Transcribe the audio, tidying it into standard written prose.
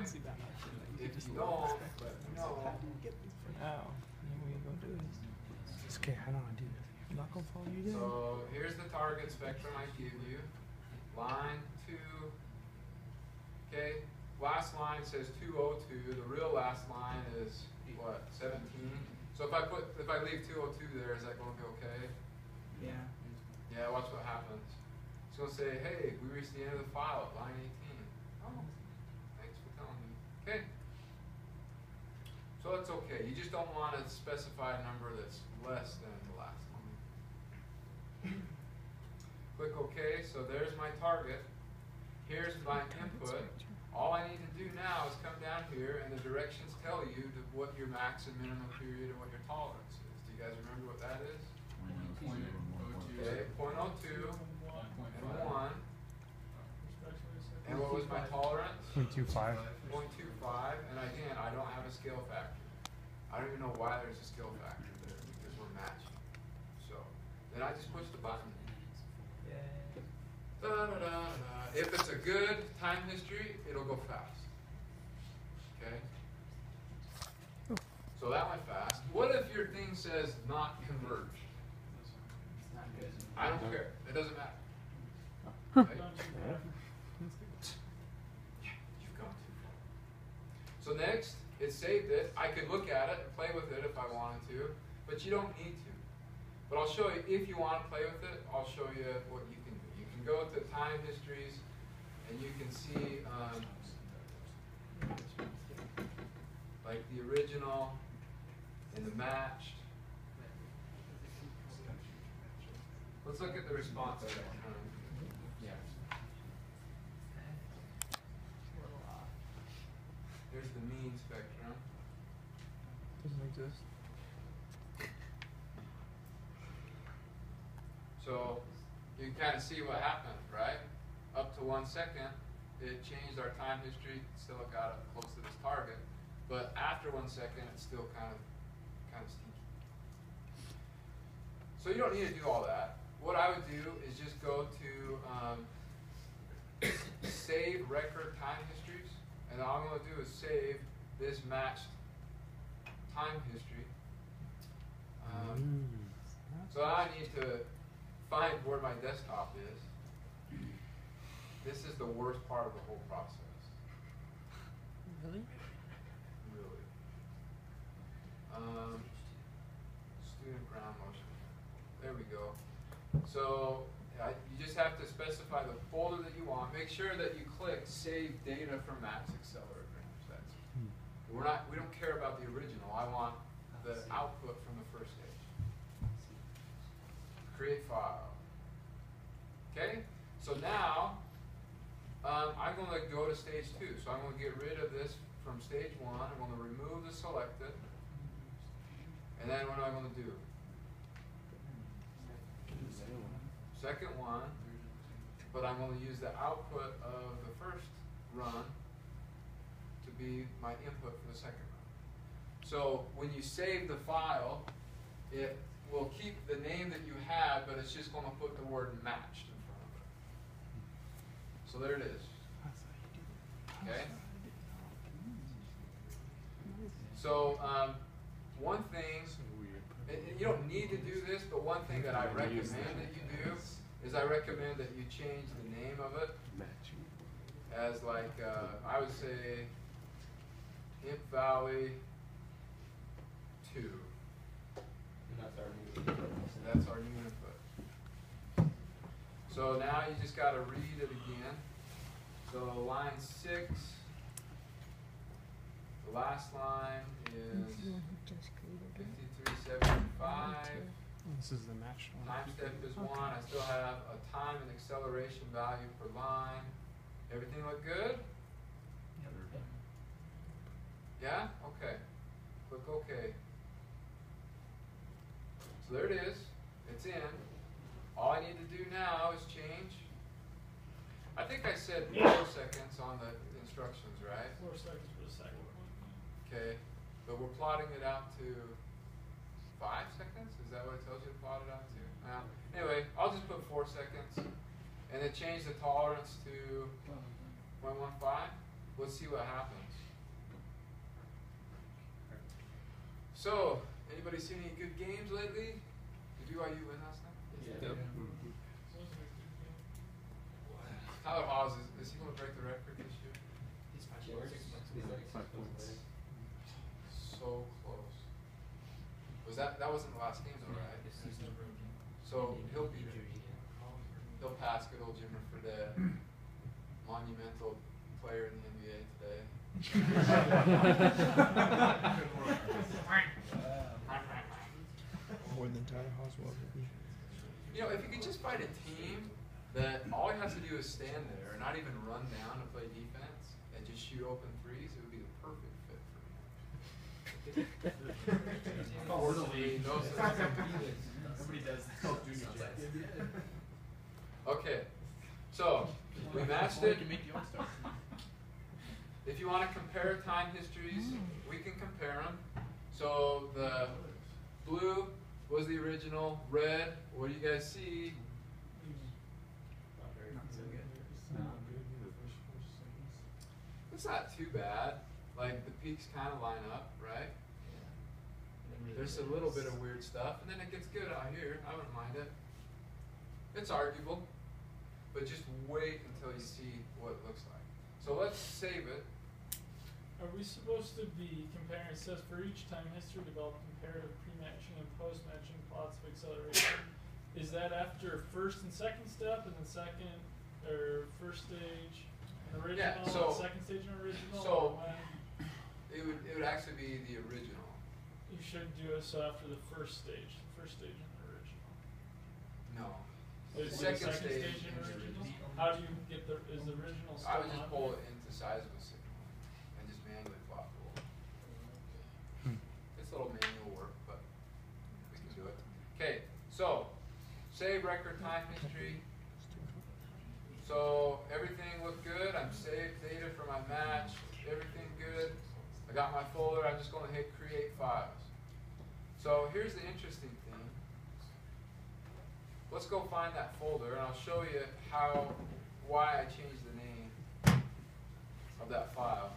fine. If you don't, let me know. For now, what are you gonna do? It's okay, I know how to do this. I'm not gonna follow you down. So here's the target spectrum I give you. Line 2. Okay, last line says 202. The real last line is what? 17. So if I leave 202 there, is that going to be okay? Yeah. Yeah. Watch what happens. It's going to say, hey, we reached the end of the file at line 18. Oh, thanks for telling me. Okay. So that's okay. You just don't want to specify a number that's less than the last one. Click OK. So there's my target. Here's my input. All I need to do now is come down here, and the directions tell you what your max and minimum period and what your tolerance is. Do you guys remember what that is? 0.02. Okay, 0.02 and 1. And what was my tolerance? 0.25. 0.25. And again, I don't have a scale factor. I don't even know why there's a scale factor there, because we're matching. So then I just push the button. Da, da, da, da. If it's a good time history, it'll go fast. Okay? So that went fast. What if your thing says not converge? I don't care. It doesn't matter. Okay? You've gone too far. So next, it saved it. I could look at it and play with it if I wanted to, but you don't need to. But I'll show you, if you want to play with it, I'll show you what you can do. You can go to time histories, and you can see like the original and the matched. Let's look at the response spectrum. Here's the mean spectrum. Doesn't exist. So you can kind of see what happened, right? Up to 1 second, it changed our time history, still got it close to this target. But after 1 second, it's still kind of stinky. So you don't need to do all that. What I would do is just go to save record time histories, and all I'm going to do is save this matched time history. So I need to find where my desktop is. This is the worst part of the whole process. Really? Really. Student ground motion. There we go. So you just have to specify the folder that you want. Make sure that you click Save Data from Max Accelerograms. That's we don't care about the original. I want the output from the first stage. Create file. Okay. So now I'm going to go to stage 2. So I'm going to get rid of this from stage 1. I'm going to remove the selected. And then what am I going to do? Second one, but I'm going to use the output of the first run to be my input for the second run. So when you save the file, it will keep the name that you had, but it's just going to put the word matched in front of it. So there it is. Okay? So one thing, and you don't need to do this, but one thing that I recommend that you do is I recommend that you change the name of it as like, I would say, Imp Valley 2. That's our new input. So now you just got to read it again. So line 6, the last line is 5375. This is the matched one. Time step is 1. I still have a time and acceleration value per line. Everything look good? Yeah? Okay. Click OK. So there it is. It's in. All I need to do now is change. I think I said 4 seconds on the instructions, right? 4 seconds for the second one. Okay. But we're plotting it out to 5 seconds? Is that what it tells you to plot it out to? Anyway, I'll just put 4 seconds. And then change the tolerance to 0.15. let's see what happens. So, anybody seen any good games lately? Did BYU win last night? Yep. Tyler Haws, is he going to break the record this year? He's 5 points. He's like 5 points. So close. That wasn't the last game though, right? So he'll beat it. He'll pass good old Jimmer for the monumental player in the NBA today. More than Tyler Hoswell. You know, if you could just find a team that all he has to do is stand there, not even run down to play defense, and just shoot open threes, it would be the perfect fit for him. Unfortunately, Nobody does that. Okay, so we matched it. If you want to compare time histories, we can compare them. So the blue was the original. Red, what do you guys see? It's not too bad. Like the peaks kind of line up, right? There's a little bit of weird stuff, and then it gets good out here. I wouldn't mind it. It's arguable, but just wait until you see what it looks like. So let's save it. Are we supposed to be comparing? It says for each time history developed comparative pre-matching and post-matching plots of acceleration. Is that after first and second step, and then second or first stage and original, Yeah, so- and second stage and original? so- or when? It would actually be the original. You should do it so after the first stage and original. No. Is The the second stage and is original? original. How do you get is the original still I would just on pull there? it into Seismomatch and just manually plot the It's a little manual work, but we can do it. Okay, so save record time history. So everything looked good. I'm saved data for my match. Everything good. I got my folder. I'm just going to hit create files. So here's the interesting thing. Let's go find that folder, and I'll show you why I changed the name of that file.